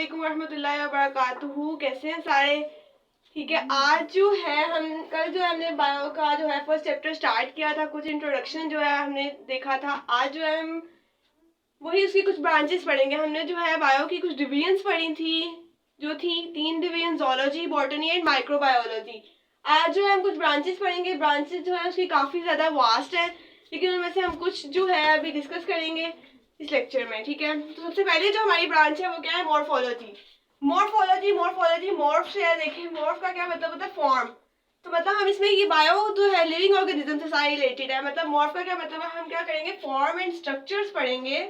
वालेकुम रहमतुल्लाहि व बरकातुहू। कैसे हैं सारे? ठीक है, आज जो है हम कल जो है हमने बायो का जो है फर्स्ट चैप्टर स्टार्ट किया था, कुछ इंट्रोडक्शन जो है हमने देखा था। आज जो है हम वही उसकी कुछ ब्रांचेस पढ़ेंगे। हमने जो है बायो की कुछ डिवीजन्स पढ़ी थी, जो थी 3 division, zoology, botany and microbiology. आज जो है हम कुछ ब्रांचेस पढ़ेंगे। ब्रांचेस जो है उसकी काफ़ी ज़्यादा वास्ट है, लेकिन उनमें से हम कुछ जो है अभी डिस्कस करेंगे इस लेक्चर में। ठीक है, तो सबसे पहले जो हमारी ब्रांच है वो क्या है? मॉर्फोलॉजी। मॉर्फोलॉजी मॉर्फोलॉजी मॉर्फ से है। देखिए मॉर्फ का क्या मतलब होता है? फॉर्म। तो मतलब हम इसमें ये बायो जो है लिविंग ऑर्गेनिज्म से सारी रिलेटेड है। मतलब मॉर्फ का क्या मतलब है? हम क्या करेंगे? फॉर्म एंड स्ट्रक्चर्स पढ़ेंगे।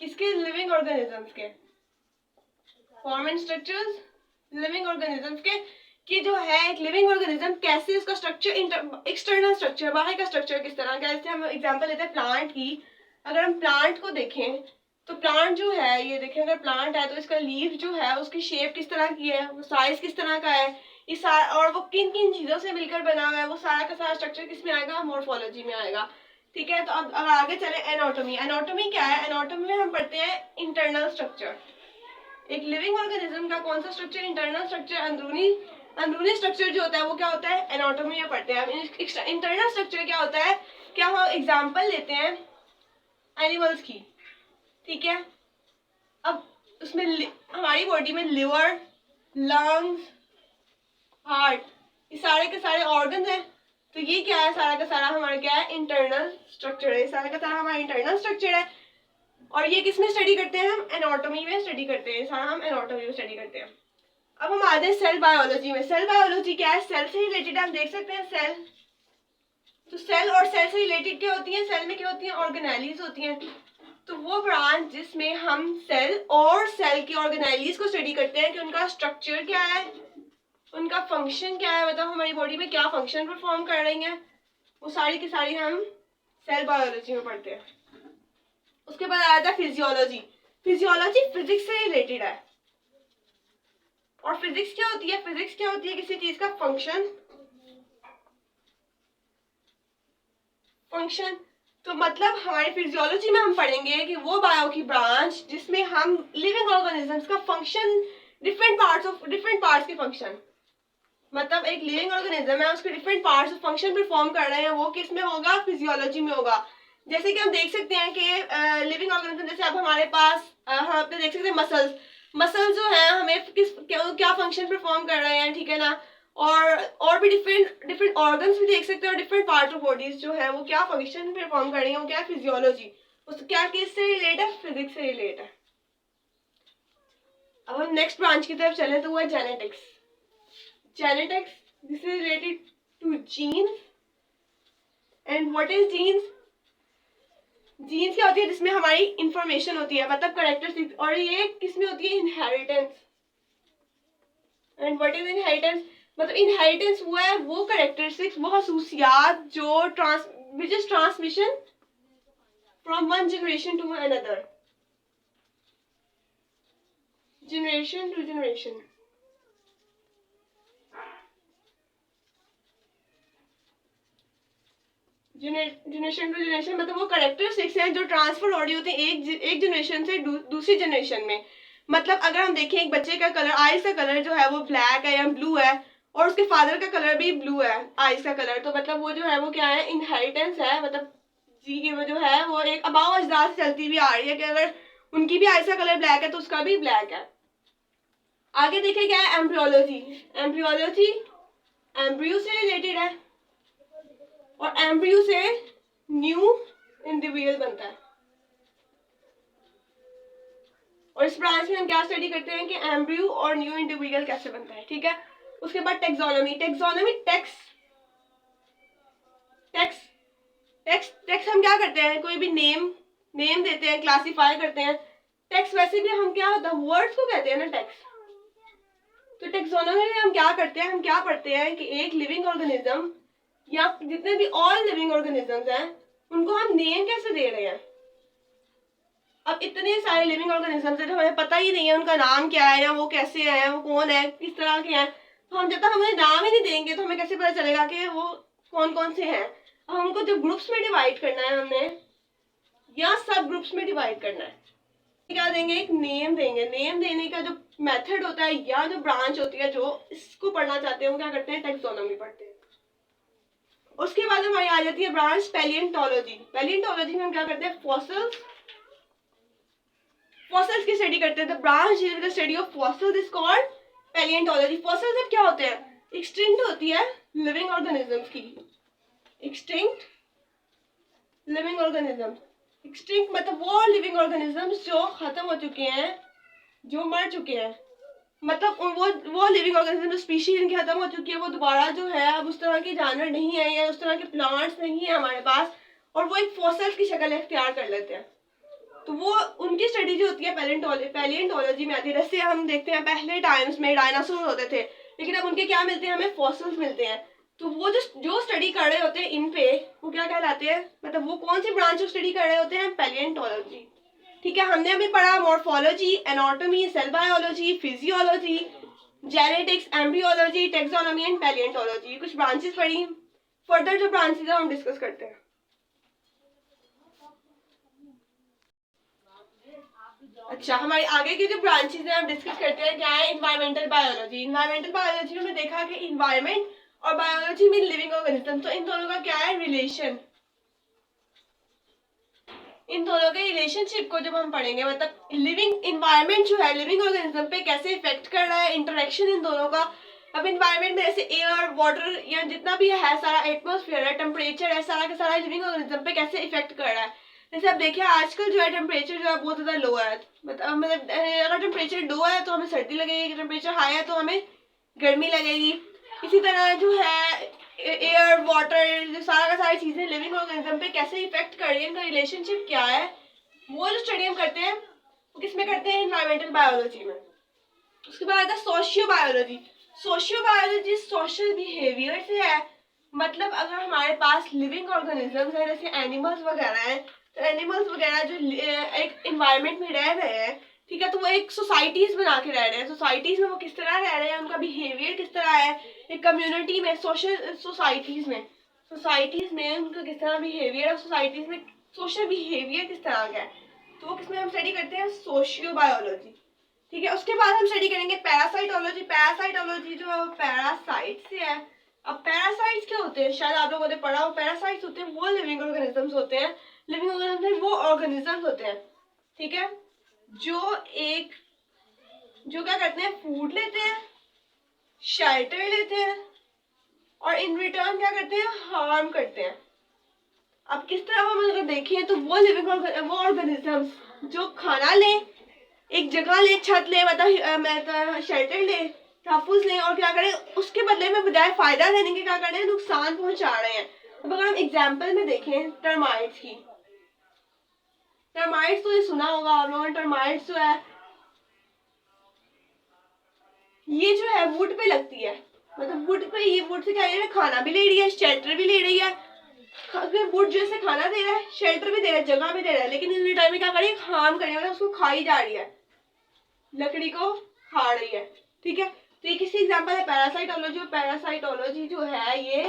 किसके? लिविंग ऑर्गेनिजम्स के। Form and structures living organisms के, कि जो है एक लिविंग ऑर्गेनिज्म कैसे उसका स्ट्रक्चर, एक्सटर्नल स्ट्रक्चर, बाहर का स्ट्रक्चर किस तरह का। जैसे हम एग्जांपल लेते हैं प्लांट की। अगर हम प्लांट को देखें तो प्लांट जो है, ये देखें, अगर प्लांट है तो इसका लीफ जो है उसकी शेप किस तरह की है, वो साइज किस तरह का है, इस और वो किन किन चीज़ों से मिलकर बना हुआ है, वो सारा का सारा स्ट्रक्चर किस में आएगा? मॉर्फोलॉजी में आएगा। ठीक है, तो अब आगे चले एनाटॉमी। एनाटॉमी क्या है? एनाटॉमी में हम पढ़ते हैं इंटरनल स्ट्रक्चर। एक लिविंग ऑर्गेनिज्म का कौन सा स्ट्रक्चर? इंटरनल स्ट्रक्चर, अंदरूनी स्ट्रक्चर जो होता है वो क्या होता है? एनाटॉमी में पढ़ते हैं। इंटरनल स्ट्रक्चर क्या होता है? क्या हम एग्जांपल लेते हैं एनिमल्स की। ठीक है, अब उसमें हमारी बॉडी में लिवर, लंग्स, हार्ट, ये सारे के सारे ऑर्गन्स हैं। तो ये क्या है? सारा का सारा हमारा क्या है? इंटरनल स्ट्रक्चर है। सारा का सारा हमारा इंटरनल स्ट्रक्चर है। और ये किस में स्टडी करते हैं? हम एनाटॉमी में स्टडी करते हैं। सारा हम एनाटॉमी में स्टडी करते हैं। अब हम आते हैं सेल बायोलॉजी में। सेल बायोलॉजी क्या है? सेल से रिलेटेड हम देख सकते हैं सेल। तो सेल और सेल से रिलेटेड क्या होती है? सेल में क्या होती है? ऑर्गेनेलीज होती हैं। तो वो ब्रांच जिसमें हम सेल और सेल की ऑर्गेनेलीज को स्टडी करते हैं कि उनका स्ट्रक्चर क्या है, उनका फंक्शन क्या है, मतलब हमारी बॉडी में क्या फंक्शन परफॉर्म कर रही हैं, वो सारी की सारी हम सेल बायोलॉजी में पढ़ते हैं। उसके बाद आया था फिजियोलॉजी। फिजियोलॉजी फिजिक्स से रिलेटेड है। और फिजिक्स क्या होती है? फिजिक्स क्या होती है? किसी चीज का फंक्शन। तो मतलब हमारी फिजियोलॉजी में हम पढ़ेंगे कि वो बायो की ब्रांच जिसमें हम लिविंग ऑर्गेनिजम्स का फंक्शन, डिफरेंट पार्ट्स के फंक्शन, मतलब एक लिविंग ऑर्गेनिज्म है उसके different parts of function perform कर रहे हैं, वो किस में होगा? फिजियोलॉजी में होगा। जैसे कि हम देख सकते हैं कि लिविंग ऑर्गेनिज्म, जैसे अब हमारे पास हम अपने देख सकते हैं मसल्स जो है हमें क्या फंक्शन परफॉर्म कर रहे हैं। ठीक है ना, और भी डिफरेंट ऑर्गन्स भी देख सकते हैं, और डिफरेंट पार्ट ऑफ बॉडीज जो है वो क्या फंक्शन परफॉर्म कर रही है, वो क्या? फिजियोलॉजी। उस क्या किससे रिलेट है? फिजिक्स से रिलेट है। अब हम नेक्स्ट ब्रांच की तरफ चले तो वो है genetics. Genetics, this is related to genes. And what is genes? Genes क्या होती है? जिसमें हमारी इंफॉर्मेशन होती है, मतलब करेक्टरिस्टिक्स। और ये किसमें होती है? Inheritance. And what is inheritance? मतलब इनहेरिटेंस वो है वो करेक्टरिस्टिक्स, वो खसूसियात जो which is transmission from one generation to another, generation to generation. Generation to generation मतलब वो करेक्टरिस्टिक्स हैं जो ट्रांसफर हो रही होती है एक जनरेशन से दूसरी जनरेशन में। मतलब अगर हम देखें एक बच्चे का कलर, आईज का कलर जो है वो ब्लैक है या ब्लू है, और उसके फादर का कलर भी ब्लू है, आईज का कलर, तो मतलब वो जो है वो क्या है? इनहेरिटेंस है। मतलब जी की वो जो है वो एक अबाव अजदाद से चलती हुई आ रही है कि अगर उनकी भी आईज का कलर ब्लैक है तो उसका भी ब्लैक है। आगे देखें क्या है? एम्ब्रियोलॉजी। एम्ब्रियोलॉजी एम्ब्रियो से रिलेटेड है, और एम्ब्रियो से न्यू इंडिविजुअल बनता है। और इस ब्रांच में हम क्या स्टडी करते हैं कि एम्ब्रियो और न्यू इंडिविजुअल कैसे बनता है। ठीक है, उसके बाद टेक्सोनोमी। टेक्स हम क्या करते हैं? कोई भी नेम देते हैं, क्लासिफाई करते हैं। टेक्स वैसे भी हम क्या होता है? वर्ड्स को कहते हैं ना टेक्स। तो टेक्सोनोमी में हम क्या करते हैं? हम क्या पढ़ते हैं कि एक लिविंग ऑर्गेनिज्म या जितने भी ऑल लिविंग ऑर्गेनिजम्स हैं उनको हम नेम कैसे दे रहे हैं। अब इतने सारे लिविंग ऑर्गेनिजम्स हैं जो हमें पता ही नहीं है उनका नाम क्या है, या वो कैसे है, वो कौन है, किस तरह के हैं। तो हम जब तक हमें नाम ही नहीं देंगे तो हमें कैसे पता चलेगा कि वो कौन कौन से हैं। अब हमको जो ग्रुप्स में डिवाइड करना है हमने, या सब ग्रुप्स में डिवाइड करना है। क्या देंगे, एक नेम देंगे। नेम देने का जो मेथड होता है या जो ब्रांच होती है, जो इसको पढ़ना चाहते हैं वो क्या करते हैं, टेक्सोनोमी पढ़ते हैं। उसके बाद हमारी आ जाती है ब्रांच पैलियंटोलॉजी। पैलियंटोलॉजी में हम क्या करते हैं, फॉसिल्स की स्टडी करते हैं। The branch is the study of fossils is called palaeontology. Fossils क्या होते हैं, एक्सटिंक्ट होती है लिविंग ऑर्गेनिजम्स की। एक्सटिंक्ट लिविंग ऑर्गेनिजम्स, एक्सटिंक्ट मतलब वो लिविंग ऑर्गेनिजम्स जो खत्म हो चुके हैं, जो मर चुके हैं, मतलब वो लिविंग ऑर्गेनिज्म जो स्पीशीज इनकी खत्म हो चुकी है, वो दोबारा जो है अब उस तरह के जानवर नहीं है या उस तरह के प्लांट्स नहीं है हमारे पास, और वो एक फॉसिल की शक्ल इख्तियार कर लेते हैं। तो वो उनकी स्टडी जो होती है पैलियंटोलॉजी में आती है। जैसे हम देखते हैं पहले टाइम्स में डायनासोर होते थे, लेकिन अब उनके क्या मिलते हैं, हमें फॉसिल्स मिलते हैं। तो वो जो स्टडी कर रहे होते हैं इन पे, वो क्या कहलाते हैं, मतलब वो कौन सी ब्रांच ऑफ स्टडी कर रहे होते हैं, पैलियंटोलॉजी। ठीक है, हमने अभी पढ़ा morphology, anatomy, cell biology, physiology, genetics, embryology, taxonomy and paleontology, कुछ ब्रांचेस पढ़ी। फर्दर जो ब्रांचेस है हम डिस्कस करते हैं। अच्छा, हमारी आगे की जो ब्रांचेस है हम डिस्कस करते हैं, क्या है, इन्वायरमेंटल बायोलॉजी। इन्वायरमेंटल बायोलॉजी में देखा कि इन्वायरमेंट और बायोलॉजी में लिविंग ऑर्गेनिज्म, तो इन दोनों का क्या है रिलेशन। इन दोनों के रिलेशनशिप को जब हम पढ़ेंगे, मतलब लिविंग इन्वायरमेंट जो है लिविंग ऑर्गेनिज्म पे कैसे इफेक्ट कर रहा है, इंटरेक्शन इन दोनों का। अब इन्वायरमेंट में जैसे एयर, वाटर या जितना भी है सारा एटमॉस्फेयर है, टेम्परेचर है, सारा का सारा लिविंग ऑर्गेनिज्म पे कैसे इफेक्ट कर रहा है। जैसे आप देखिए आजकल जो है टेम्परेचर जो है बहुत ज्यादा लो है, मतलब अगर टेम्परेचर लो है तो हमें सर्दी लगेगी, टेम्परेचर हाई है तो हमें गर्मी लगेगी। इसी तरह जो है एयर, वाटर, जो सारा का सारी चीजें लिविंग ऑर्गेनिज्म पे कैसे इफेक्ट कर रही है, इनका रिलेशनशिप क्या है, वो जो स्टडी हम करते हैं वो किसमें करते हैं, इन्वायरमेंटल बायोलॉजी में। उसके बाद आता है socio biology. Socio biology social behaviour से है, मतलब अगर हमारे पास लिविंग ऑर्गेनिजम्स है जैसे एनिमल्स वगैरह हैं, तो एनिमल्स वगैरह जो एक इन्वायरमेंट में रह रहे हैं, ठीक है, तो वो एक सोसाइटीज बना के रह रहे हैं। सोसाइटीज में वो किस तरह रह रहे हैं, उनका बिहेवियर किस तरह है, एक कम्युनिटी में, सोशल सोसाइटीज में उनका किस तरह बिहेवियर है, सोसाइटीज में सोशल बिहेवियर किस तरह का है, तो वो किसमें हम स्टडी करते हैं, सोशियो बायोलॉजी। ठीक है, उसके बाद हम स्टडी करेंगे पैरासाइटोलॉजी। पैरासाइटोलॉजी जो है वो पैरासाइट से है। अब पैरासाइट्स क्या होते हैं, शायद आप लोगों ने पढ़ा हो, पैरासाइट्स होते हैं वो लिविंग ऑर्गेनिजम्स होते हैं, लिविंग ऑर्गेनिज्म वो ऑर्गेनिजम्स होते हैं, ठीक है, जो क्या करते हैं, फूड लेते हैं, शेल्टर लेते हैं, और इन रिटर्न क्या करते हैं, हार्म करते हैं। अब किस तरह हम अगर देखें तो वो लिविंग वो ऑर्गेनिजम्स जो खाना ले, एक जगह ले, छत ले, मतलब शेल्टर ले, तहफुज ले, और क्या करें, उसके बदले में बजाय फायदा देने के क्या कर रहे हैं, नुकसान पहुंचा रहे हैं। अब अगर हम एग्जाम्पल में देखें टर्माइट्स की, टर्माइट्स तो ये सुना होगा आप लोगों ने, टर्माइट्स जो है ये जो है वुड पे लगती है, मतलब वुड पे, ये वुड से क्या है, खाना भी ले रही है, शेल्टर भी ले रही है। वुड जैसे खाना दे रहा है, शेल्टर भी दे रहा है, जगह भी दे रहा है, लेकिन इन टाइम में क्या कर रही है, हार्म करने वाला उसको खाई जा रही है, लकड़ी को खा रही है। ठीक है, तो ये किसी एग्जांपल है पैरासाइटोलॉजी। पैरासाइटोलॉजी जो है ये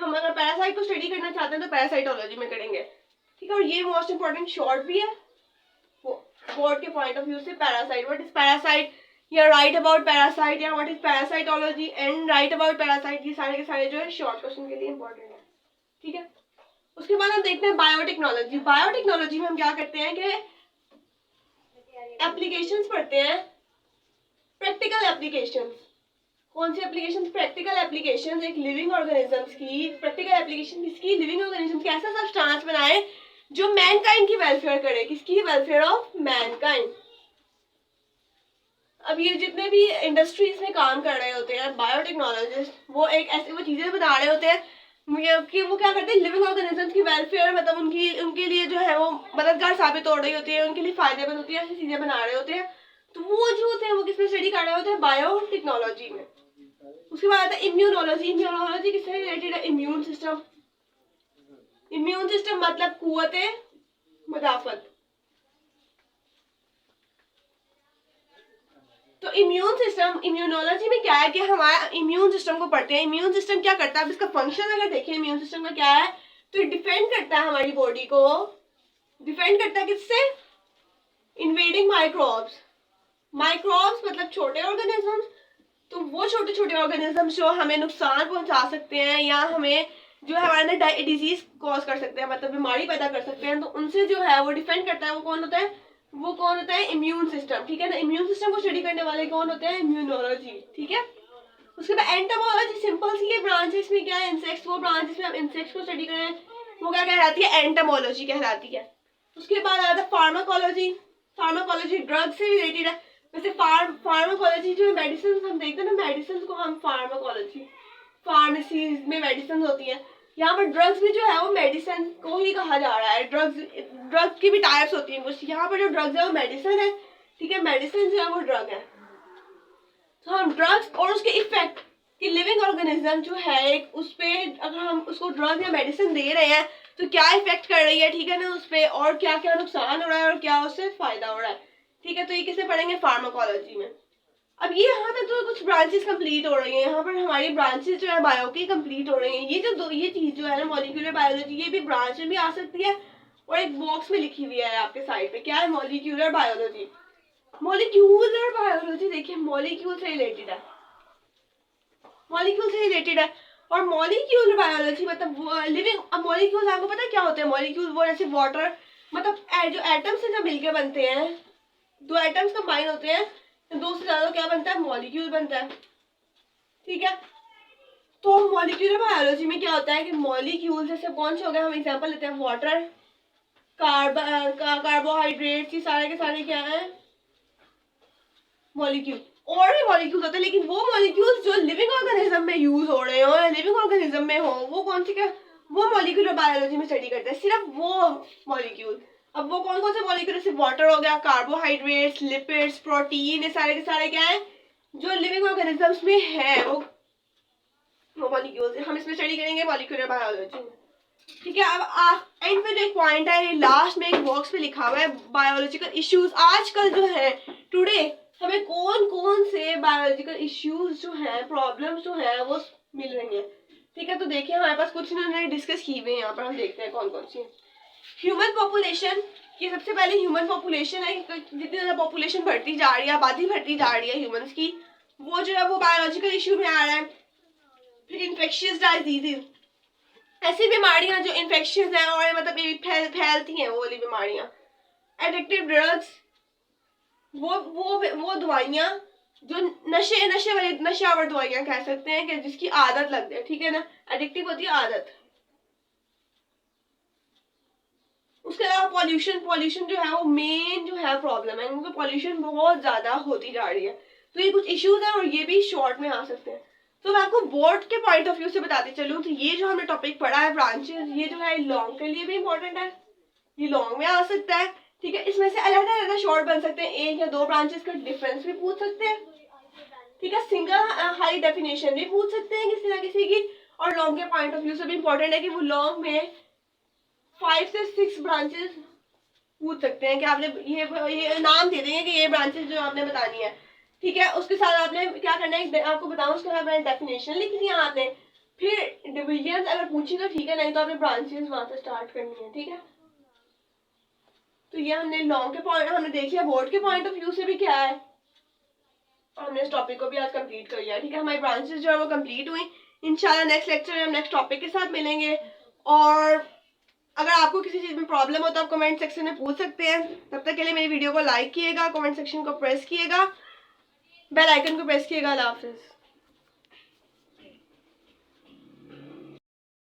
हम अगर पैरासाइट को स्टडी करना चाहते हैं तो पैरासाइटोलॉजी में करेंगे। ठीक है, और ये मोस्ट इंपॉर्टेंट शॉर्ट भी है बोर्ड के पॉइंट ऑफ व्यू से। पैरासाइट, व्हाट इज पैरासाइट, या राइट अबाउट पैरासाइट, या what is parasitology and right about parasite, ये सारे के सारे जो है शॉर्ट क्वेश्चन के लिए इंपॉर्टेंट है। ठीक है, उसके बाद हम देखते हैं बायोटेक्नोलॉजी। बायोटेक्नोलॉजी में हम क्या करते हैं कि एप्लीकेशंस पढ़ते हैं, प्रैक्टिकल एप्लीकेशंस। कौन सी एप्लीकेशंस, प्रैक्टिकल एप्लीकेशंस एक लिविंग ऑर्गेनिजम्स की, प्रैक्टिकल एप्लीकेशन किसकी, लिविंग ऑर्गेनिजम्स की, ऐसा सब्सटेंस बनाए जो मैनकाइंड की वेलफेयर करे, किसकी, वेलफेयर ऑफ मैनकाइंड। अब ये जितने भी इंडस्ट्रीज में काम कर रहे होते हैं बायोटेक्नोलॉजिस्ट, वो एक ऐसी वो चीजें बना रहे होते हैं कि वो क्या करते हैं, लिविंग ऑर्गेनिजम्स की वेलफेयर, मतलब उनके लिए जो है वो मददगार साबित हो रही होती है, उनके लिए फायदेमंद होती है, ऐसी चीजें बना रहे होते हैं। तो वो जो होते हैं वो किसमें स्टडी कर रहे होते हैं, बायोटेक्नोलॉजी में। उसके बाद आता है इम्यूनोलॉजी। इम्यूनोलॉजी किससे रिलेटेड है, इम्यून सिस्टम। इम्यून सिस्टम मतलब कुव्वते मुदाफत। तो इम्यून सिस्टम, इम्यूनोलॉजी में क्या है कि हमारा इम्यून सिस्टम को पढ़ते हैं। इम्यून सिस्टम क्या करता है, अब इसका फंक्शन अगर देखें इम्यून सिस्टम का क्या है, तो डिफेंड करता है हमारी बॉडी को। डिफेंड करता है किससे, इन्वेडिंग माइक्रोब्स, माइक्रोब्स मतलब छोटे ऑर्गेनिजम्स, तो वो छोटे छोटे ऑर्गेनिजम्स जो हमें नुकसान पहुंचा सकते हैं या हमें जो है हमारे अंदर डिजीज कॉज कर सकते हैं, मतलब बीमारी पैदा कर सकते हैं, तो उनसे जो है वो डिफेंड करता है। वो कौन होता है? वो कौन होता है? इम्यून सिस्टम, ठीक है ना। इम्यून सिस्टम को स्टडी करने वाले कौन होते हैं? इम्यूनोलॉजी, ठीक है। उसके बाद एंटोमोलॉजी, सिंपल सी ये ब्रांचेस में क्या है? इंसेक्ट्स, वो ब्रांचेस में हम इंसेक्ट्स को स्टडी करें वो क्या कहलाती है? एंटोमोलॉजी कहलाती है। उसके बाद आता है फार्माकोलॉजी, फार्माकोलॉजी ड्रग से रिलेटेड है। वैसे फार्माकोलॉजी जो मेडिसिन हम देखते हैं ना, मेडिसिन को हम फार्माकोलॉजी, फार्मेसी में मेडिसिन होती है, यहाँ पर ड्रग्स भी जो है वो मेडिसिन को ही कहा जा रहा है। ड्रग्स की भी टाइप्स होती हैं कुछ, यहाँ पर जो ड्रग्स है वो मेडिसिन है, ठीक है। मेडिसिन जो है वो ड्रग है। तो हम ड्रग्स और उसके इफेक्ट कि लिविंग ऑर्गेनिज्म जो है एक, उस पे अगर हम उसको ड्रग या मेडिसिन दे रहे हैं तो क्या इफेक्ट कर रही है, ठीक है ना, उस पे, और क्या क्या नुकसान हो रहा है और क्या उससे फायदा हो रहा है, ठीक है। तो ये किसे पढ़ेंगे? फार्माकोलॉजी में। अब ये यहाँ तक तो कुछ ब्रांचेस कंप्लीट हो रही हैं, यहाँ पर हमारी ब्रांचेस जो है बायो की कंप्लीट हो रही हैं। ये चीज जो है ना मॉलिक्यूलर बायोलॉजी, ये भी ब्रांच में भी आ सकती है और एक बॉक्स में लिखी हुई है आपके साइड पे, क्या है? Molecular biology. मॉलिक्यूलर बायोलॉजी देखिए मॉलिक्यूल से रिलेटेड है, मॉलिक्यूल से रिलेटेड है। और मॉलिक्यूलर बायोलॉजी मतलब लिविंग, अब मॉलिक्यूल्स आपको पता है क्या होते हैं? मॉलिक्यूल वो जैसे वाटर, मतलब जो एटम्स से जब मिलकर बनते हैं, दो एटम्स कंबाइन होते हैं तो दो से ज्यादा क्या बनता है? मॉलिक्यूल बनता है, ठीक है। तो मॉलिक्यूलर बायोलॉजी में क्या होता है कि मॉलिक्यूल जैसे कौन से हो गए, हम एग्जांपल लेते हैं वाटर, कार्बोहाइड्रेट्स, ये सारे के सारे क्या है? मॉलिक्यूल। और भी मॉलिक्यूल्स होते हैं, लेकिन वो मॉलिक्यूल्स जो लिविंग ऑर्गेनिज्म में यूज हो रहे हो या लिविंग ऑर्गेनिज्म में हो, वो कौन से क्या, वो मॉलिक्यूलर बायोलॉजी में स्टडी करते हैं, सिर्फ वो मॉलिक्यूल। अब वो कौन कौन से मॉलिक्यूल? जैसे वाटर हो गया, कार्बोहाइड्रेट्स, लिपिड्स, प्रोटीन, ये सारे के सारे क्या है जो लिविंग ऑर्गेनिजम्स में है, वो मॉलिक्यूल्स हम इसमें स्टडी करेंगे मॉलिक्यूलर बायोलॉजी में, ठीक है। अब एंड में जो एक पॉइंट है, लास्ट में एक बॉक्स में लिखा हुआ है बायोलॉजिकल इश्यूज। आजकल जो है टुडे हमें कौन कौन से बायोलॉजिकल इश्यूज जो है, प्रॉब्लम्स जो है वो मिल रही है, ठीक है। तो देखिए हमारे पास कुछ इन्होंने डिस्कस की हुई है, यहाँ पर हम देखते हैं कौन कौन सी है। ह्यूमन पॉपुलेशन, ये सबसे पहले ह्यूमन पॉपुलेशन है, जितनी ज़्यादा पॉपुलेशन बढ़ती जा रही है, आबादी बढ़ती जा रही है ह्यूमंस की, वो जो है वो बायोलॉजिकल इश्यू में आ रहा है। फिर इन्फेक्शियस डिजीजेज, ऐसी बीमारियां जो इन्फेक्शियस हैं और मतलब फैलती हैं, वो वाली बीमारियां। एडिक्टिव ड्रग्स, वो दवाइयां जो नशे वाली, नशावर दवाइयां कह सकते हैं कि जिसकी आदत लग जाए, ठीक है ना। एडिक्टिव होती है आदत। उसके अलावा पॉल्यूशन जो है वो मेन जो है प्रॉब्लम है, क्योंकि पॉल्यूशन बहुत ज्यादा होती जा रही है। तो ये कुछ इश्यूज हैं और ये भी शॉर्ट में आ सकते हैं। तो मैं आपको बोर्ड के पॉइंट ऑफ व्यू से बताते चलूँ तो ये जो हमने टॉपिक पढ़ा है ब्रांचेस, ये जो है लॉन्ग के लिए भी इंपॉर्टेंट है, ये लॉन्ग में आ सकता है, ठीक है। इसमें से अलग अलग शॉर्ट बन सकते हैं, एक या दो ब्रांचेस का डिफरेंस भी पूछ सकते हैं, ठीक है। सिंगल हाई डेफिनेशन भी पूछ सकते हैं किसी ना किसी की। और लॉन्ग के पॉइंट ऑफ व्यू से भी इंपॉर्टेंट है कि वो लॉन्ग में 5 से 6 ब्रांचेस पूछ सकते हैं कि आपने ये नाम दे देंगे कि ये ब्रांचेस जो आपने बतानी है, ठीक है। उसके साथ आपने क्या करना है, आपको बताऊं, उसके बाद मैंने डेफिनेशन लिख दिया आपने, फिर डिविजन अगर पूछी तो ठीक है, नहीं तो आपने ब्रांचेस वहां से स्टार्ट करनी है, ठीक है। तो ये हमने लॉन्ग के पॉइंट हमने देख लिया, बोर्ड के पॉइंट ऑफ व्यू से भी क्या है, और हमने इस टॉपिक को भी आज कंप्लीट कर लिया, ठीक है। हमारी ब्रांचेस जो है वो कंप्लीट हुई। इंशाल्लाह नेक्स्ट लेक्चर में हम नेक्स्ट टॉपिक के साथ मिलेंगे। और अगर आपको किसी चीज़ में प्रॉब्लम हो तो आप कमेंट सेक्शन में पूछ सकते हैं। तब तक के लिए मेरी वीडियो को लाइक किएगा, कमेंट सेक्शन को प्रेस किएगा, बेल आइकन को प्रेस किएगा। अल्लाह हाफिज़।